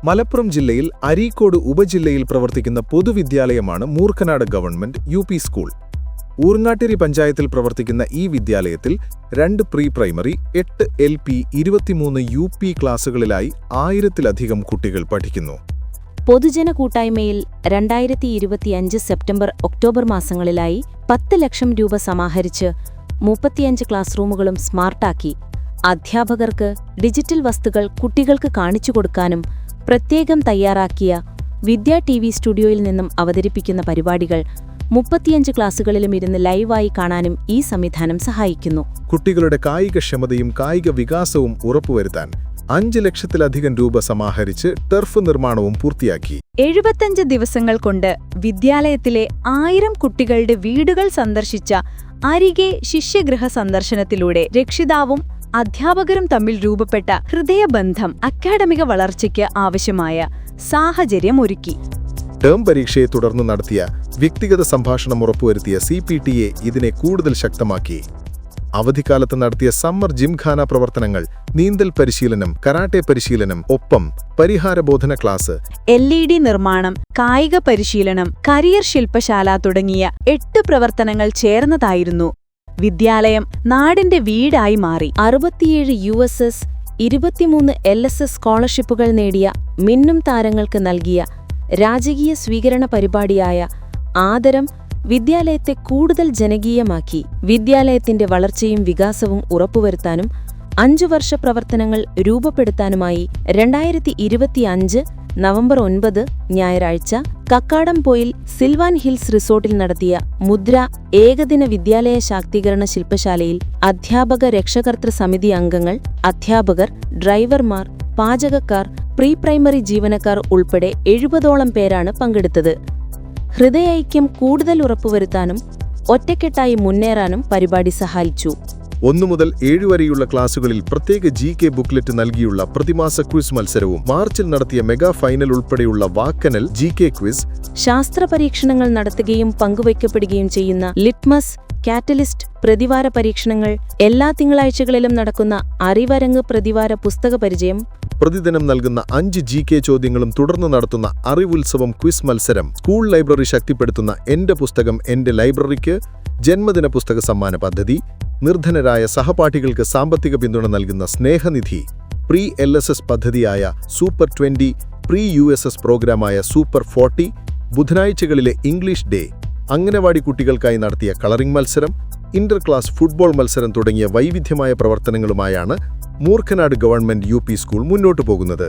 മലപ്പുറം ജില്ലയിൽ അരീക്കോട് ഉപജില്ലയിൽ പ്രവർത്തിക്കുന്ന പൊതുവിദ്യാലയമാണ് Moorkhanad government UP. School. Urangattiri പഞ്ചായത്തിൽ പ്രവർത്തിക്കുന്ന ഈ വിദ്യാലയത്തിൽ 2 പ്രീ പ്രൈമറി, 8 എൽ.പി., 23 യു.പി. ക്ലാസുകളിലായി 1000-ലധികം കുട്ടികൾ പഠിക്കുന്നു. പൊതുജന കൂട്ടായ്മയിൽ 2025 സെപ്റ്റംബർ ഒക്ടോബർ മാസങ്ങളിലായി 10 ലക്ഷം രൂപ സമാഹരിച്ച് 35 ക്ലാസ് റൂമുകളും സ്മാർട്ടാക്കി. അധ്യാപകർക്ക് ഡിജിറ്റൽ വസ്തുക്കൾ കുട്ടികൾക്ക് കാണിച്ചു കൊടുക്കാനും പ്രത്യേകം തയ്യാറാക്കിയ വിദ്യാ ടി.വി. സ്റ്റുഡിയോയിൽ നിന്നും അവതരിപ്പിക്കുന്ന പരിപാടികൾ 35 ക്ലാസുകളിലും ഇരുന്ന് ലൈവായി കാണാനും ഈ സംവിധാനം സഹായിക്കുന്നു. കുട്ടികളുടെ കായികക്ഷമതയും കായിക വികാസവും ഉറപ്പുവരുത്താൻ 5 ലക്ഷത്തിലധികം രൂപ സമാഹരിച്ച് ടർഫ് നിർമ്മാണവും പൂർത്തിയാക്കി. 75 ദിവസങ്ങൾ കൊണ്ട് വിദ്യാലയത്തിലെ 1000 കുട്ടികളുടെ വീടുകൾ സന്ദർശിച്ച അരികെ ശിഷ്യഗൃഹ സന്ദർശനത്തിലൂടെ രക്ഷിതാവും അധ്യാപകരും തമ്മിൽ രൂപപ്പെട്ട ഹൃദയബന്ധം അക്കാഡമിക വളർച്ചയ്ക്ക് ആവശ്യമായ സാഹചര്യമൊരുക്കി. ടേം പരീക്ഷയെ തുടർന്ന് നടത്തിയ വ്യക്തിഗത സംഭാഷണം ഉറപ്പുവരുത്തിയ CPTA ഇതിനെ കൂടുതൽ ശക്തമാക്കി. അവധിക്കാലത്ത് നടത്തിയ സമ്മർ ജിംഖാന പ്രവർത്തനങ്ങൾ, നീന്തൽ പരിശീലനം, കരാട്ടെ പരിശീലനം, ഒപ്പം പരിഹാരബോധന ക്ലാസ്, LED നിർമ്മാണം, കായിക പരിശീലനം, കരിയർ ശില്പശാല തുടങ്ങിയ 8 പ്രവർത്തനങ്ങൾ ചേർന്നതായിരുന്നു വിദ്യാലയം നാടിന്റെ വീടായി മാറി. 67 USS, 23 LSS സ്കോളർഷിപ്പുകൾ നേടിയ മിന്നും താരങ്ങൾക്ക് നൽകിയ രാജകീയ സ്വീകരണ പരിപാടിയായ ആദരം വിദ്യാലയത്തെ കൂടുതൽ ജനകീയമാക്കി. വിദ്യാലയത്തിന്റെ വളർച്ചയും വികാസവും ഉറപ്പുവരുത്താനും 5 വർഷ പ്രവർത്തനങ്ങൾ രൂപപ്പെടുത്താനുമായി 2025 നവംബർ 9 ഞായറാഴ്ച കക്കാടംപൊയിൽ സിൽവാൻ ഹിൽസ് റിസോർട്ടിൽ നടത്തിയ മുദ്ര ഏകദിന വിദ്യാലയ ശാക്തീകരണ ശില്പശാലയിൽ അധ്യാപക രക്ഷകർതൃ സമിതി അംഗങ്ങൾ, അധ്യാപകർ, ഡ്രൈവർമാർ, പാചകക്കാർ, പ്രീ പ്രൈമറി ജീവനക്കാർ ഉൾപ്പെടെ 70ഓളം പേരാണ് പങ്കെടുത്തത്. ഹൃദയൈക്യം കൂടുതൽ ഉറപ്പുവരുത്താനും ഒറ്റക്കെട്ടായി മുന്നേറാനും പരിപാടി സഹായിച്ചു. 1 മുതൽ 7 വരെയുള്ള ക്ലാസുകളിൽ പ്രത്യേക GK ബുക്ക്ലെറ്റ് നൽകിയുള്ള പ്രതിമാസ ക്വിസ് മത്സരവും, മാർച്ചിൽ നടത്തിയ മെഗാ ഫൈനൽ ഉൾപ്പെടെയുള്ള വാക്കനൽ GK ക്വിസ്, ശാസ്ത്ര പരീക്ഷണങ്ങൾ നടത്തുകയും പങ്കുവയ്ക്കപ്പെടുകയും ചെയ്യുന്ന ലിറ്റ്മസ്, കാറ്റലിസ്റ്റ് പ്രതിവാര പരീക്ഷണങ്ങൾ, എല്ലാ തിങ്കളാഴ്ചകളിലും നടക്കുന്ന അറിവരങ്ങ് പ്രതിവാര പുസ്തക പരിചയം, പ്രതിദിനം നൽകുന്ന 5 GK ചോദ്യങ്ങളും തുടർന്ന് നടത്തുന്ന അറിവുത്സവം ക്വിസ് മത്സരം, സ്കൂൾ ലൈബ്രറി ശക്തിപ്പെടുത്തുന്ന എന്റെ പുസ്തകം എന്റെ ലൈബ്രറിക്ക്, ജന്മദിന പുസ്തക സമ്മാന പദ്ധതി, നിർധനരായ സഹപാഠികൾക്ക് സാമ്പത്തിക പിന്തുണ നൽകുന്ന സ്നേഹനിധി, പ്രീ LSS പദ്ധതിയായ സൂപ്പർ 20, പ്രീ USS പ്രോഗ്രാമായ സൂപ്പർ 40, ബുധനാഴ്ചകളിലെ ഇംഗ്ലീഷ് ഡേ, അംഗനവാടി കുട്ടികൾക്കായി നടത്തിയ കളറിംഗ് മത്സരം, ഇന്റർ ക്ലാസ് ഫുട്ബോൾ മത്സരം തുടങ്ങിയ വൈവിധ്യമായ പ്രവർത്തനങ്ങളുമായാണ് മൂർഖനാട് ഗവൺമെന്റ് യു.പി. സ്കൂൾ മുന്നോട്ടു പോകുന്നത്.